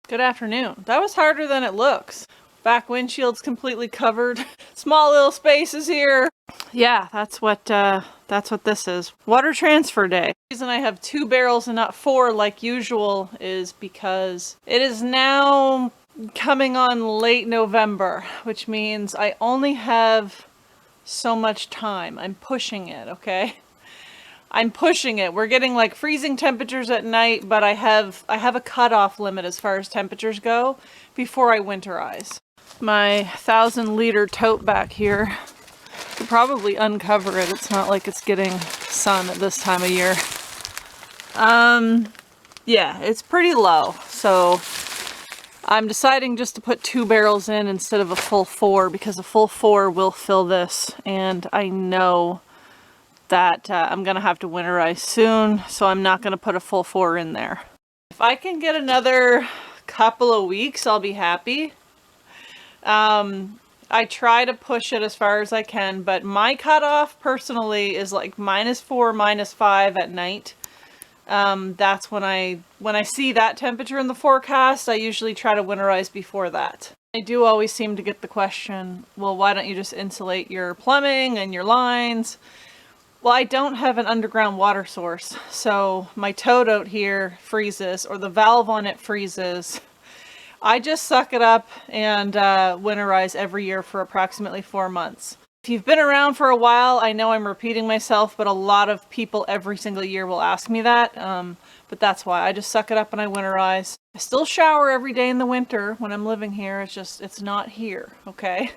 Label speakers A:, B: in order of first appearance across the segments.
A: Good afternoon. That was harder than it looks. Back windshield's completely covered. Small little spaces here. Yeah, that's what this is. Water transfer day. The reason I have 2 barrels and not 4 like usual is because it is now coming on late November, which means I only have so much time. I'm pushing it, okay? I'm pushing it. We're getting like freezing temperatures at night, but I have a cutoff limit as far as temperatures go before I winterize. My 1,000-liter tote back here. Could probably uncover it. It's not like it's getting sun at this time of year. Yeah, it's pretty low. So I'm deciding just to put 2 barrels in instead of a full 4 because a full 4 will fill this, and I know that I'm gonna have to winterize soon, so I'm not gonna put a full 4 in there. If I can get another couple of weeks, I'll be happy. I try to push it as far as I can, but my cutoff personally is like -4, -5 at night. That's when I see that temperature in the forecast, I usually try to winterize before that. I do always seem to get the question, well, why don't you just insulate your plumbing and your lines? Well, I don't have an underground water source, so my Tote out here freezes, or the valve on it freezes. I just suck it up and winterize every year for approximately 4 months. If you've been around for a while, I know I'm repeating myself, but a lot of people every single year will ask me that. But that's why I just suck it up and I winterize. I still shower every day in the winter when I'm living here. It's not here, okay?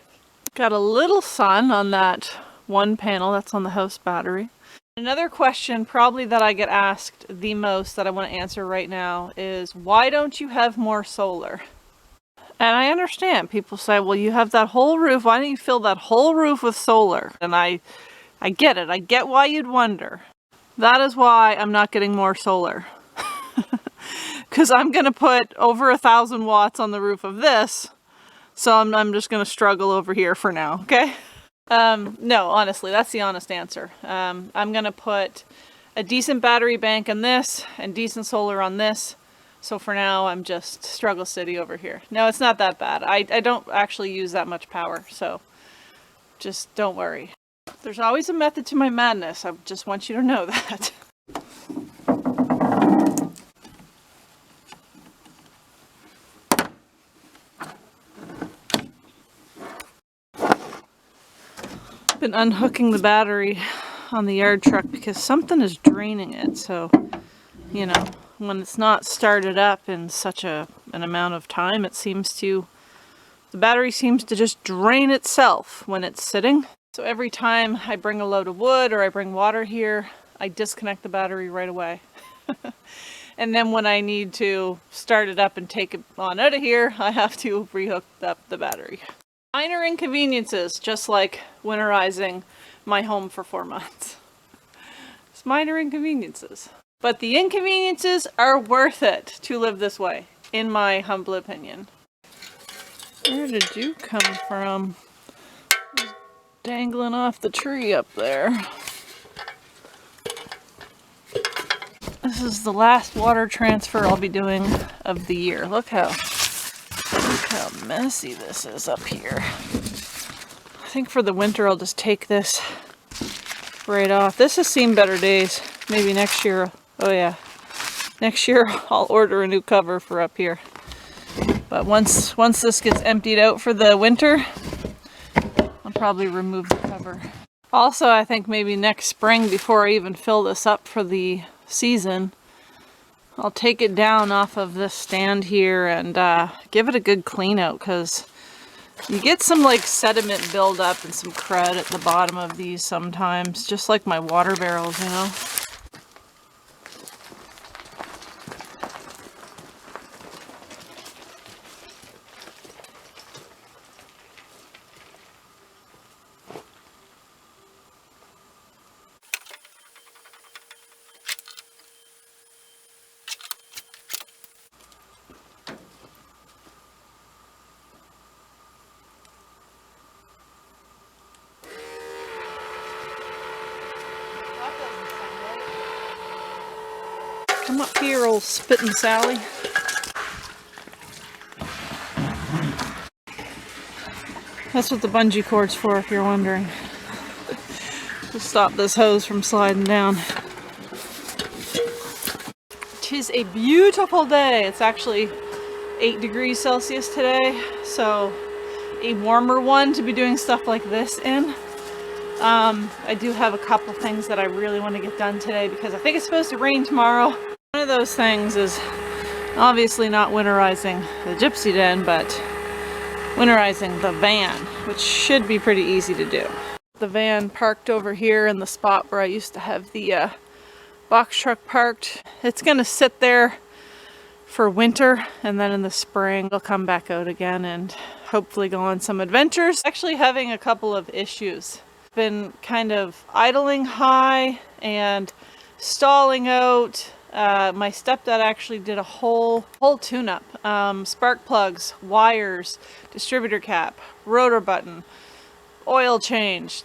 A: Got a little sun on that one panel that's on the house battery. Another question probably that I get asked the most that I want to answer right now is, why don't you have more solar? And I understand people say, well, you have that whole roof, why don't you fill that whole roof with solar? And I get it. I get why you'd wonder. That is why I'm not getting more solar. Because I'm going to put over 1,000 watts on the roof of this, so I'm just going to struggle over here for now, okay? No, honestly, that's the honest answer. I'm gonna put a decent battery bank on this and decent solar on this. So for now, I'm just struggle city over here. No, it's not that bad. I don't actually use that much power, so just don't worry. There's always a method to my madness. I just want you to know that. Been unhooking the battery on the yard truck because something is draining it, so you know, when it's not started up in such an amount of time, the battery seems to just drain itself when it's sitting. So every time I bring a load of wood or I bring water here, I disconnect the battery right away. And then when I need to start it up and take it on out of here, I have to rehook up the battery. Minor inconveniences, just like winterizing my home for 4 months. It's minor inconveniences. But the inconveniences are worth it to live this way, in my humble opinion. Where did you come from? Dangling off the tree up there. This is the last water transfer I'll be doing of the year. Look how messy this is up here. I think for the winter I'll just take this right off. This has seen better days. Maybe next year, oh yeah, next year I'll order a new cover for up here. But once this gets emptied out for the winter, I'll probably remove the cover. Also, I think maybe next spring, before I even fill this up for the season, I'll take it down off of this stand here and give it a good clean out, because you get some like sediment buildup and some crud at the bottom of these sometimes, just like my water barrels, you know. Come up here, old spittin' Sally. That's what the bungee cord's for, if you're wondering. To stop this hose from sliding down. Tis a beautiful day. It's actually 8 degrees Celsius today, so a warmer one to be doing stuff like this in. I do have a couple things that I really want to get done today because I think it's supposed to rain tomorrow. One of those things is obviously not winterizing the gypsy den, but winterizing the van, which should be pretty easy to do. The van parked over here in the spot where I used to have the box truck parked. It's gonna sit there for winter, and then in the spring it'll come back out again and hopefully go on some adventures. Actually having a couple of issues. Been kind of idling high and stalling out. My stepdad actually did a whole tune-up. Spark plugs, wires, distributor cap, rotor button, oil change,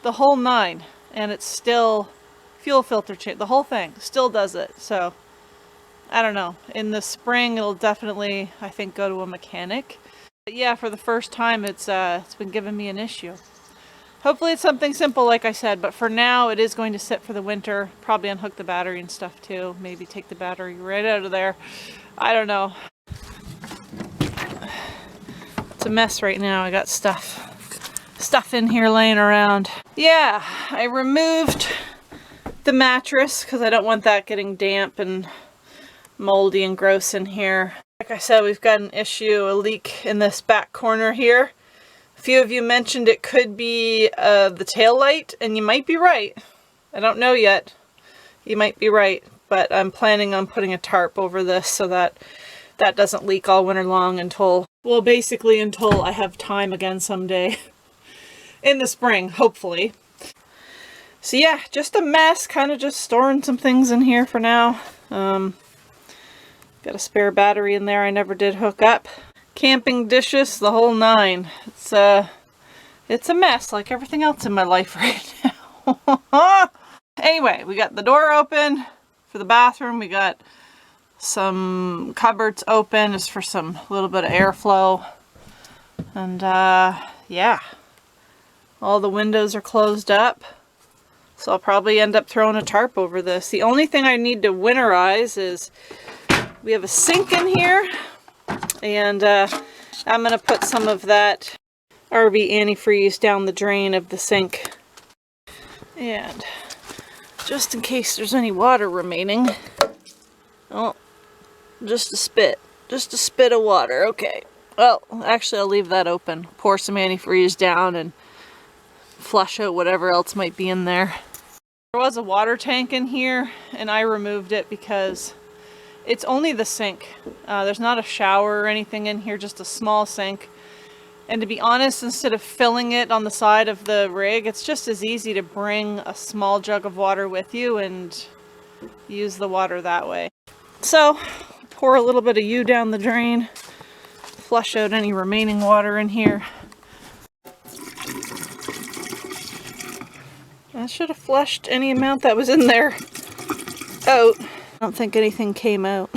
A: the whole 9. And it's still fuel filter change, the whole thing still does it. So I don't know, in the spring it'll definitely, I think, go to a mechanic. But yeah, for the first time it's been giving me an issue. Hopefully it's something simple, like I said, but for now it is going to sit for the winter. Probably unhook the battery and stuff too. Maybe take the battery right out of there. I don't know. It's a mess right now. I got stuff in here laying around. Yeah, I removed the mattress because I don't want that getting damp and moldy and gross in here. Like I said, we've got an issue, a leak in this back corner here. A few of you mentioned it could be the tail light, and you might be right. I don't know yet. You might be right, but I'm planning on putting a tarp over this so that that doesn't leak all winter long until, well, basically until I have time again someday in the spring, hopefully. So yeah, just a mess, kind of just storing some things in here for now. Got a spare battery in there I never did hook up. Camping dishes, the whole 9. It's a mess like everything else in my life right now. Anyway, we got the door open for the bathroom. We got some cupboards open just for some little bit of airflow. And yeah, all the windows are closed up. So I'll probably end up throwing a tarp over this. The only thing I need to winterize is we have a sink in here. And I'm going to put some of that RV antifreeze down the drain of the sink. And just in case there's any water remaining. Oh, just a spit of water. Okay. Well, actually I'll leave that open. Pour some antifreeze down and flush out whatever else might be in there. There was a water tank in here and I removed it because it's only the sink. There's not a shower or anything in here, just a small sink. And to be honest, instead of filling it on the side of the rig, it's just as easy to bring a small jug of water with you and use the water that way. So, pour a little bit of U down the drain, flush out any remaining water in here. I should have flushed any amount that was in there out. I don't think anything came out.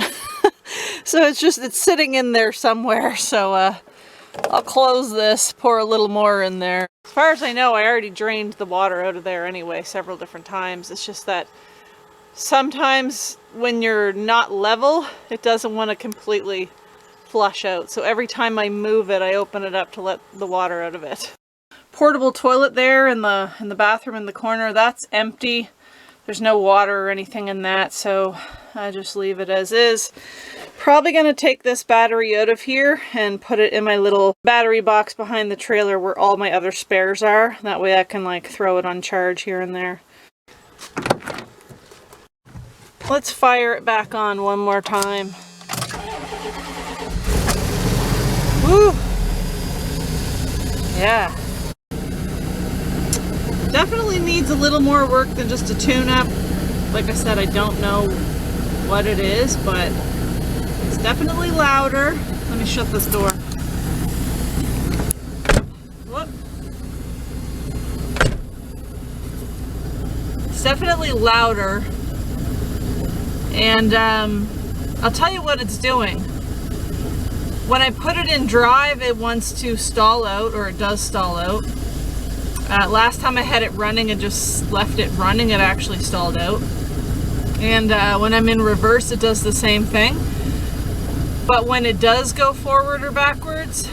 A: So it's sitting in there somewhere. So I'll close this, pour a little more in there. As far as I know, I already drained the water out of there anyway several different times. It's just that sometimes when you're not level, it doesn't want to completely flush out. So every time I move it, I open it up to let the water out of it. Portable toilet there in the bathroom in the corner, that's empty. There's no water or anything in that, so I just leave it as is. Probably going to take this battery out of here and put it in my little battery box behind the trailer where all my other spares are. That way I can like throw it on charge here and there. Let's fire it back on one more time. Woo! Yeah. Definitely needs a little more work than just a tune-up. Like I said, I don't know what it is, but it's definitely louder. Let me shut this door. Whoop. It's definitely louder. And I'll tell you what it's doing. When I put it in drive, it wants to stall out, or it does stall out. Last time I had it running and just left it running, it actually stalled out. And when I'm in reverse, it does the same thing. But when it does go forward or backwards,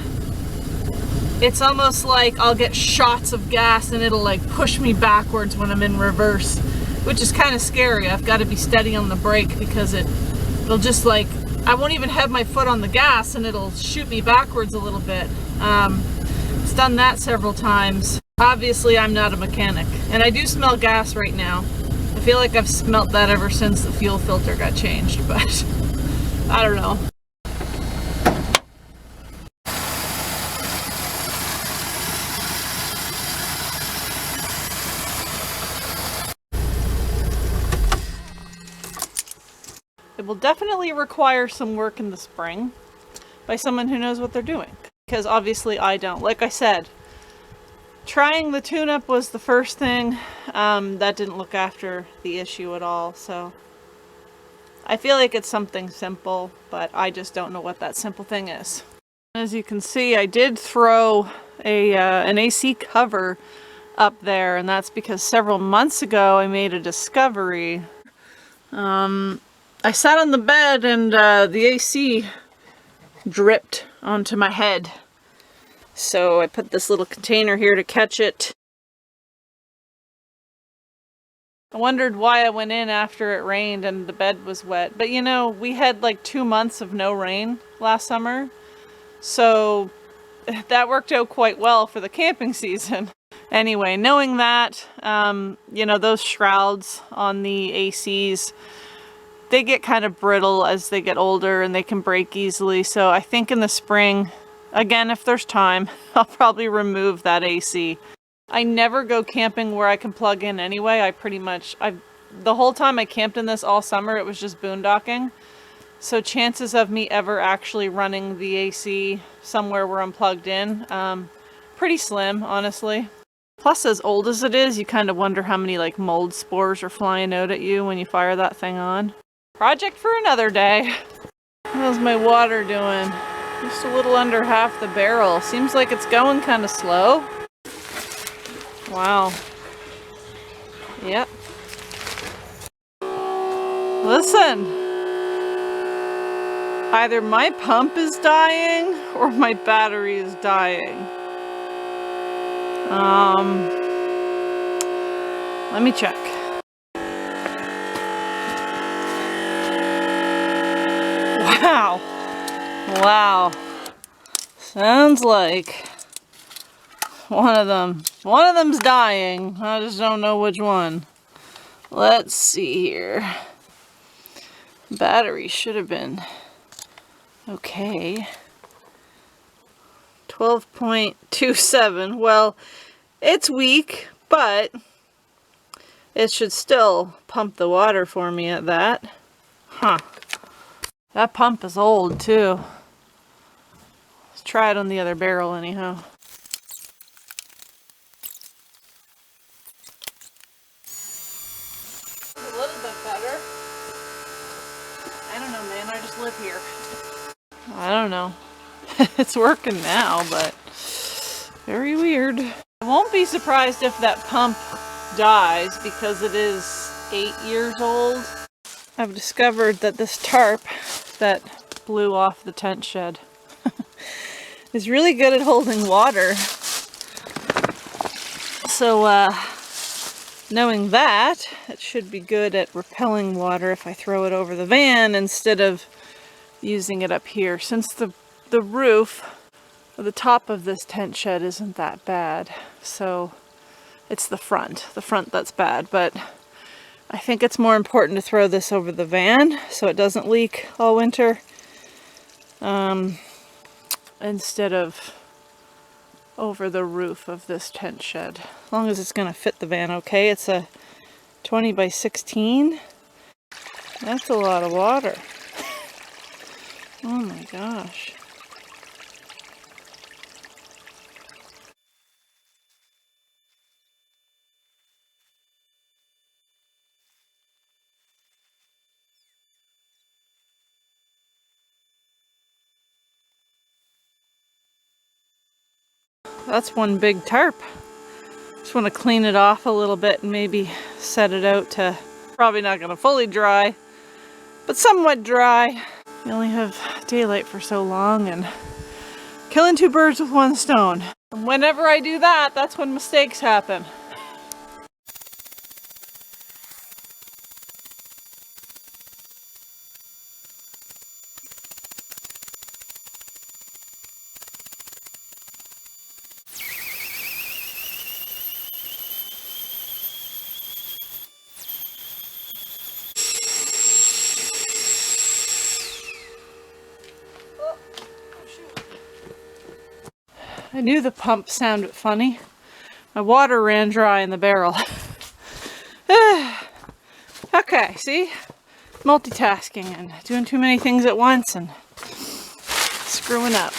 A: it's almost like I'll get shots of gas and it'll like push me backwards when I'm in reverse, which is kind of scary. I've got to be steady on the brake because it'll just like, I won't even have my foot on the gas and it'll shoot me backwards a little bit. It's done that several times. Obviously, I'm not a mechanic, and I do smell gas right now. I feel like I've smelt that ever since the fuel filter got changed, but I don't know. It will definitely require some work in the spring by someone who knows what they're doing, because obviously I don't. Like I said, trying the tune-up was the first thing. That didn't look after the issue at all, so I feel like it's something simple, but I just don't know what that simple thing is. As you can see, I did throw an AC cover up there, and that's because several months ago I made a discovery. I sat on the bed and the AC dripped onto my head. So I put this little container here to catch it. I wondered why I went in after it rained and the bed was wet. But you know, we had like 2 months of no rain last summer. So that worked out quite well for the camping season. Anyway, knowing that, you know, those shrouds on the ACs, they get kind of brittle as they get older and they can break easily. So I think in the spring, again, if there's time, I'll probably remove that AC. I never go camping where I can plug in anyway. The whole time I camped in this all summer, it was just boondocking. So chances of me ever actually running the AC somewhere where I'm plugged in, pretty slim, honestly. Plus, as old as it is, you kind of wonder how many like mold spores are flying out at you when you fire that thing on. Project for another day. How's my water doing? Just a little under half the barrel. Seems like it's going kind of slow. Wow. Yep. Listen. Either my pump is dying or my battery is dying. Let me check. Wow. Wow. Sounds like one of them's dying. I just don't know which one. Let's see here. Battery should have been okay. 12.27. Well, it's weak, but it should still pump the water for me at that. Huh. That pump is old too. Let's try it on the other barrel anyhow. A little bit better. I don't know, man. I just live here. I don't know. It's working now, but very weird. I won't be surprised if that pump dies because it is 8 years old. I've discovered that this tarp that blew off the tent shed is really good at holding water. So knowing that, it should be good at repelling water if I throw it over the van instead of using it up here. Since the roof, or the top of this tent shed isn't that bad, so it's the front that's bad, but I think it's more important to throw this over the van so it doesn't leak all winter, instead of over the roof of this tent shed. As long as it's going to fit the van okay. It's a 20 by 16. That's a lot of water. Oh my gosh. that's one big tarp. Just want to clean it off a little bit and maybe set it out to, probably not going to fully dry, but somewhat dry. You only have daylight for so long, and killing two birds with one stone. And whenever I do that, that's when mistakes happen. I knew the pump sounded funny. My water ran dry in the barrel. Okay, see? Multitasking and doing too many things at once and screwing up.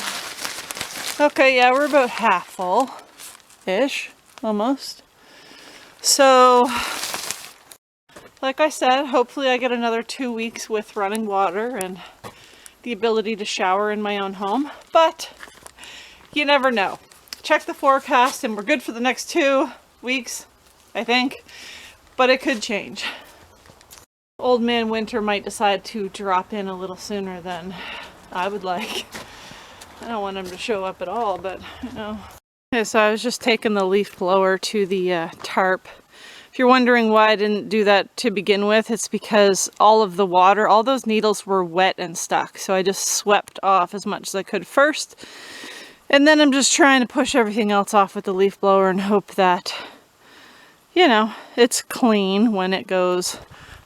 A: Okay, yeah, we're about half full-ish, almost. So, like I said, hopefully I get another 2 weeks with running water and the ability to shower in my own home. But you never know. Check the forecast and we're good for the next 2 weeks, I think. But it could change. Old man Winter might decide to drop in a little sooner than I would like. I don't want him to show up at all, but you know. Okay, so I was just taking the leaf blower to the tarp. If you're wondering why I didn't do that to begin with, it's because all of the water, all those needles were wet and stuck. So I just swept off as much as I could first. And then I'm just trying to push everything else off with the leaf blower and hope that, you know, it's clean when it goes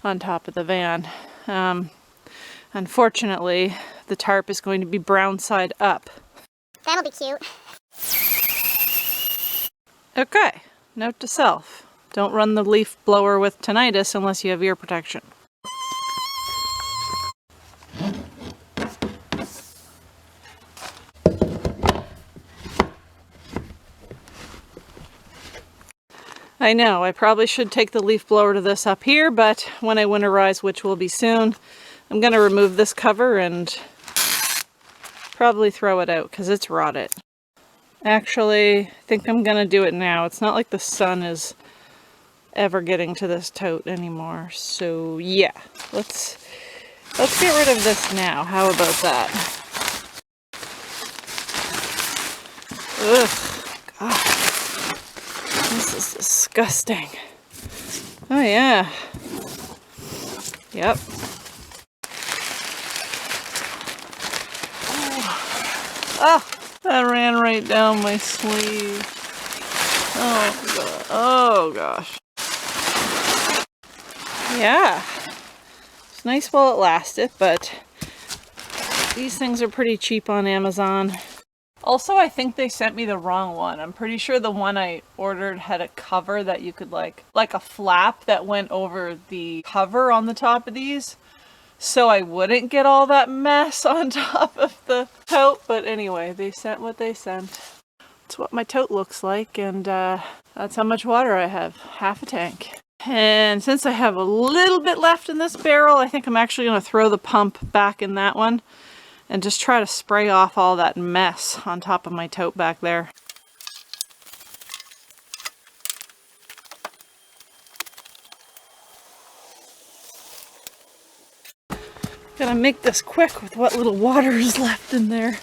A: on top of the van. Unfortunately, the tarp is going to be brown side up.
B: That'll be cute.
A: Okay, note to self. Don't run the leaf blower with tinnitus unless you have ear protection. I know, I probably should take the leaf blower to this up here, but when I winterize, which will be soon, I'm going to remove this cover and probably throw it out because it's rotted. Actually, I think I'm going to do it now. It's not like the sun is ever getting to this tote anymore. So yeah, let's get rid of this now. How about that? Ugh, God. This is disgusting. Oh yeah. Yep. Oh, that ran right down my sleeve. Oh God. Oh gosh. Yeah. It's nice while it lasted, but these things are pretty cheap on Amazon. Also, I think they sent me the wrong one. I'm pretty sure the one I ordered had a cover that you could like a flap that went over the cover on the top of these. So I wouldn't get all that mess on top of the tote. But anyway, they sent what they sent. That's what my tote looks like. And that's how much water I have. Half a tank. And since I have a little bit left in this barrel, I think I'm actually going to throw the pump back in that one. And just try to spray off all that mess on top of my tote back there. Gotta make this quick with what little water is left in there.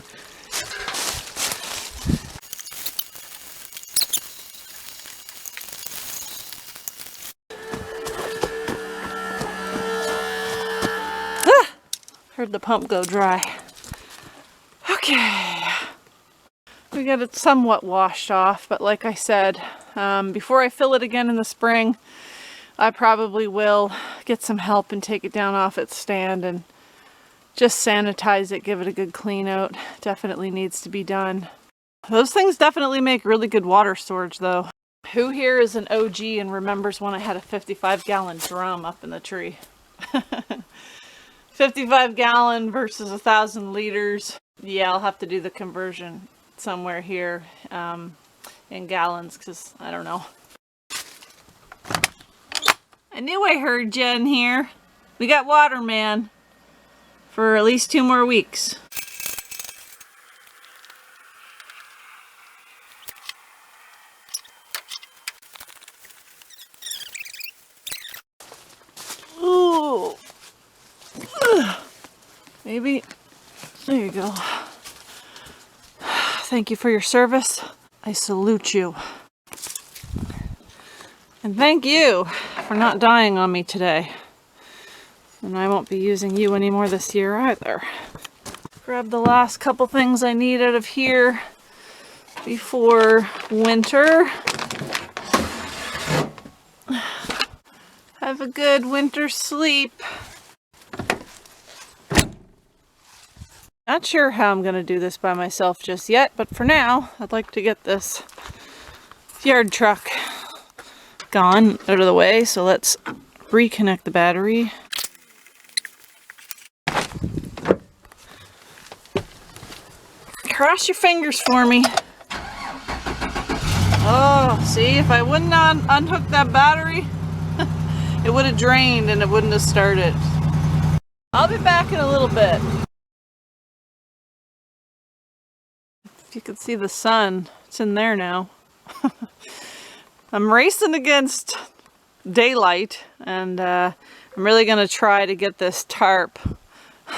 A: Ah! Heard the pump go dry. Okay, we got it somewhat washed off, but like I said, before I fill it again in the spring, I probably will get some help and take it down off its stand and just sanitize it, give it a good clean out. Definitely needs to be done. Those things definitely make really good water storage though. Who here is an OG and remembers when I had a 55-gallon drum up in the tree? 55-gallon versus 1,000 liters. Yeah, I'll have to do the conversion somewhere here in gallons because I don't know. I knew I heard Jen here. We got water, man, for at least 2 more weeks. Maybe. There you go. Thank you for your service. I salute you. And thank you for not dying on me today. And I won't be using you anymore this year either. Grab the last couple things I need out of here before winter. Have a good winter sleep. Not sure how I'm going to do this by myself just yet, but for now, I'd like to get this yard truck gone out of the way. So let's reconnect the battery. Cross your fingers for me. Oh, see, if I wouldn't unhook that battery, it would have drained and it wouldn't have started. I'll be back in a little bit. If you can see the sun, it's in there now. I'm racing against daylight, and I'm really going to try to get this tarp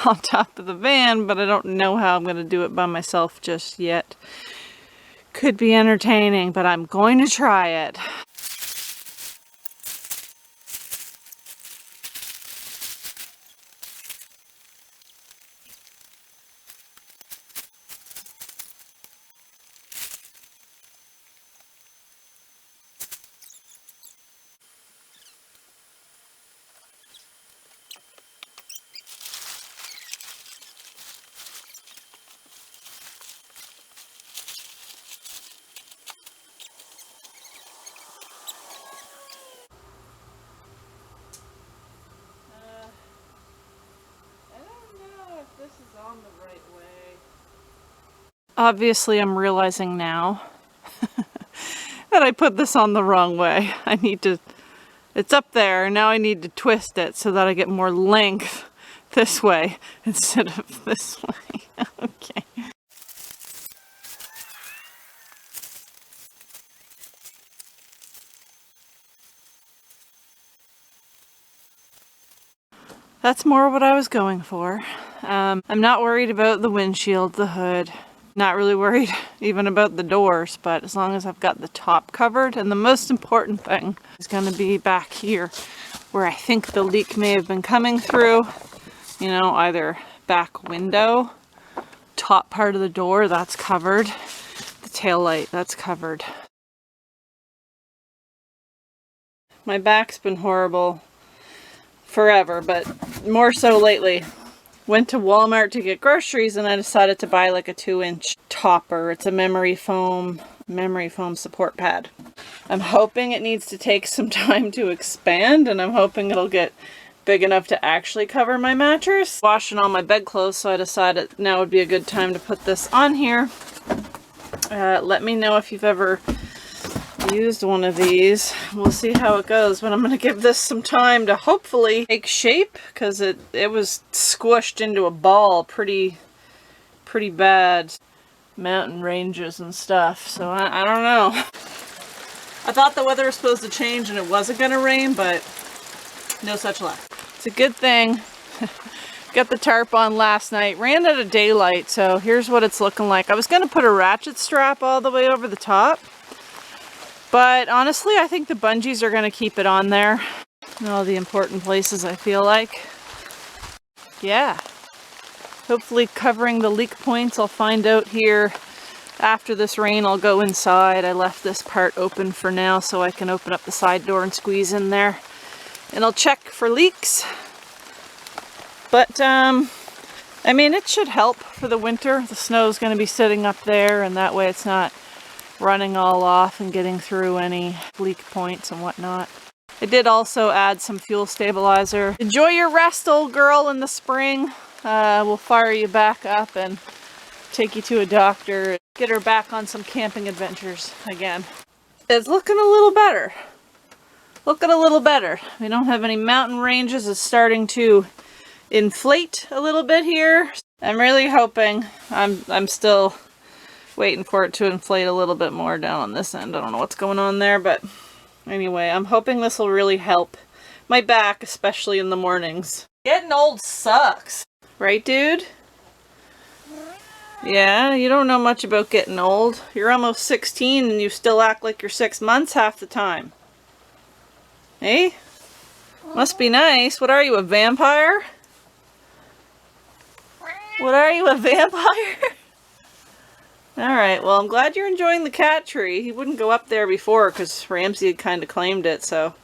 A: on top of the van, but I don't know how I'm going to do it by myself just yet. Could be entertaining, but I'm going to try it. Obviously, I'm realizing now that I put this on the wrong way. I need to, it's up there, and now I need to twist it so that I get more length this way instead of this way. Okay. That's more what I was going for. I'm not worried about the windshield, the hood. Not really worried even about the doors, but as long as I've got the top covered, and the most important thing is going to be back here where I think the leak may have been coming through. You know, either back window, top part of the door, that's covered. The tail light, that's covered. My back's been horrible forever, but more so lately. Went to Walmart to get groceries and I decided to buy like a 2-inch topper. It's a memory foam support pad. I'm hoping it needs to take some time to expand, and I'm hoping it'll get big enough to actually cover my mattress. Washing all my bedclothes, so I decided now would be a good time to put this on here. Let me know if you've ever used one of these. We'll see how it goes, but I'm going to give this some time to hopefully take shape, because it was squished into a ball pretty bad. Mountain ranges and stuff, so I don't know. I thought the weather was supposed to change and it wasn't going to rain, but no such luck. It's a good thing. Got the tarp on last night, ran out of daylight, so here's what it's looking like. I was going to put a ratchet strap all the way over the top, but honestly I think the bungees are going to keep it on there in all the important places, I feel like. Yeah. Hopefully covering the leak points. I'll find out here after this rain. I'll go inside. I left this part open for now so I can open up the side door and squeeze in there. And I'll check for leaks. But, I mean, it should help for the winter. The snow's going to be sitting up there, and that way it's not running all off and getting through any leak points and whatnot. I did also add some fuel stabilizer. Enjoy your rest, old girl, in the spring. We'll fire you back up and take you to a doctor. Get her back on some camping adventures again. It's looking a little better. Looking a little better. We don't have any mountain ranges. It's starting to inflate a little bit here. I'm really hoping. I'm still waiting for it to inflate a little bit more down on this end. I don't know what's going on there, but anyway, I'm hoping this will really help my back, especially in the mornings. Getting old sucks. Right, dude? Yeah, you don't know much about getting old. You're almost 16 and you still act like you're 6 months half the time. Hey? Must be nice. What are you, a vampire? What are you, a vampire? Alright, well, I'm glad you're enjoying the cat tree. He wouldn't go up there before because Ramsey had kind of claimed it, so.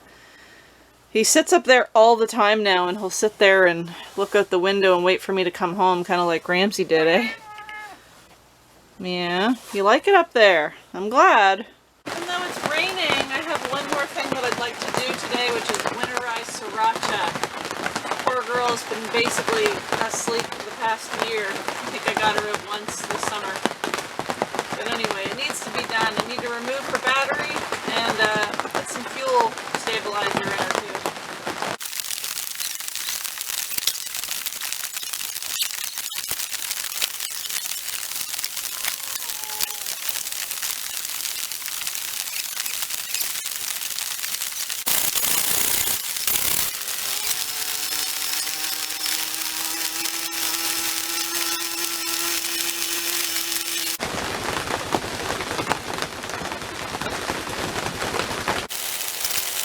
A: He sits up there all the time now, and he'll sit there and look out the window and wait for me to come home, kind of like Ramsey did, eh? Yeah, you like it up there. I'm glad. Even though it's raining, I have one more thing that I'd like to do today, which is winterize sriracha. Poor girl's been basically asleep for the past year. I think I got her out once this summer. But anyway, it needs to be done. I need to remove her battery and put some fuel stabilizer in her too.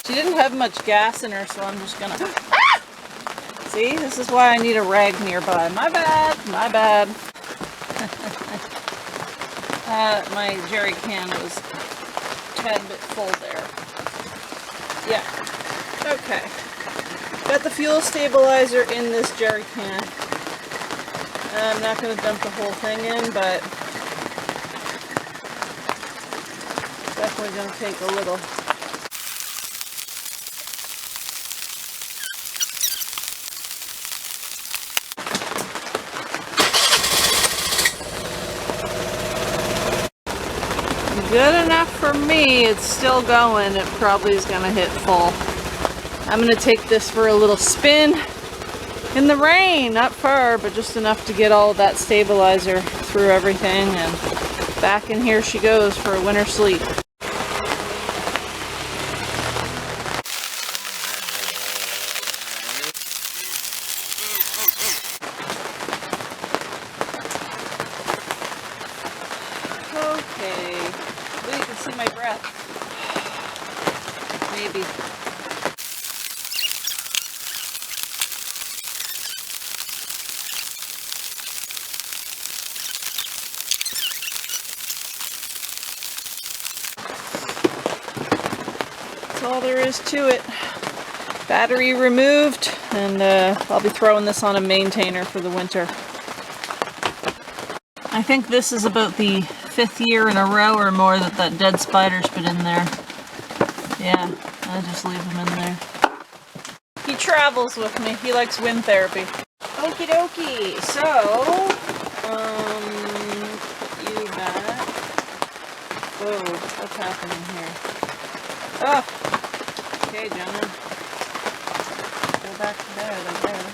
A: She didn't have much gas in her, so I'm just gonna... Ah! See, this is why I need a rag nearby. My bad, my bad. My jerry can was a tad bit full there. Yeah, okay. Got the fuel stabilizer in this jerry can. I'm not gonna dump the whole thing in, but definitely gonna take a little. Good enough for me. It's still going. It probably is going to hit full. I'm going to take this for a little spin in the rain. Not far, but just enough to get all of that stabilizer through everything. And back in here she goes for a winter sleep. Okay. Well, you can see my breath. Maybe. That's all there is to it. Battery removed, and I'll be throwing this on a maintainer for the winter. I think this is about the 5th year in a row or more that that dead spider's been in there. Yeah, I just leave him in there. He travels with me. He likes wind therapy. Okie dokie. So, you bet. Whoa, what's happening here? Oh, okay, Jenna. Go back to bed, I guess.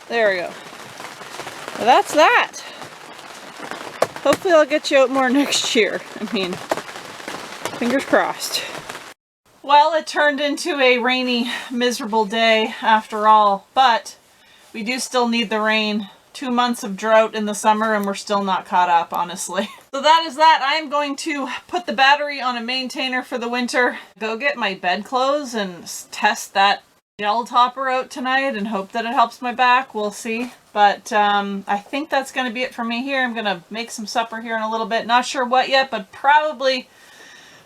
A: There we go. Well, that's that. Hopefully I'll get you out more next year. I mean, fingers crossed. Well, it turned into a rainy, miserable day after all, but we do still need the rain. 2 months of drought in the summer and we're still not caught up, honestly. So that is that. I am going to put the battery on a maintainer for the winter. Go get my bedclothes and test that gel topper out tonight and hope that it helps my back. We'll see. But I think that's going to be it for me here. I'm going to make some supper here in a little bit. Not sure what yet, but probably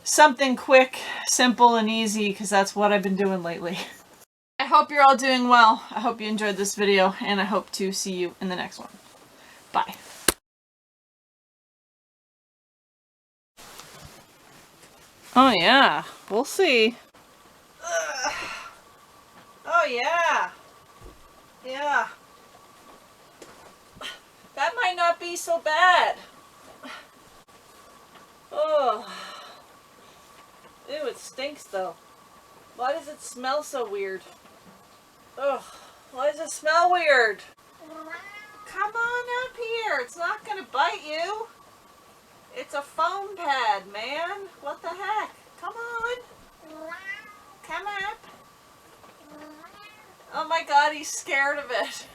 A: something quick, simple, and easy because that's what I've been doing lately. I hope you're all doing well. I hope you enjoyed this video, and I hope to see you in the next one. Bye. Oh yeah, we'll see. Ugh. Oh yeah. Yeah. That might not be so bad. Oh. Ew, it stinks though. Why does it smell so weird? Ugh. Why does it smell weird? Come on up here. It's not gonna bite you. It's a foam pad, man. What the heck? Come on. God, he's scared of it.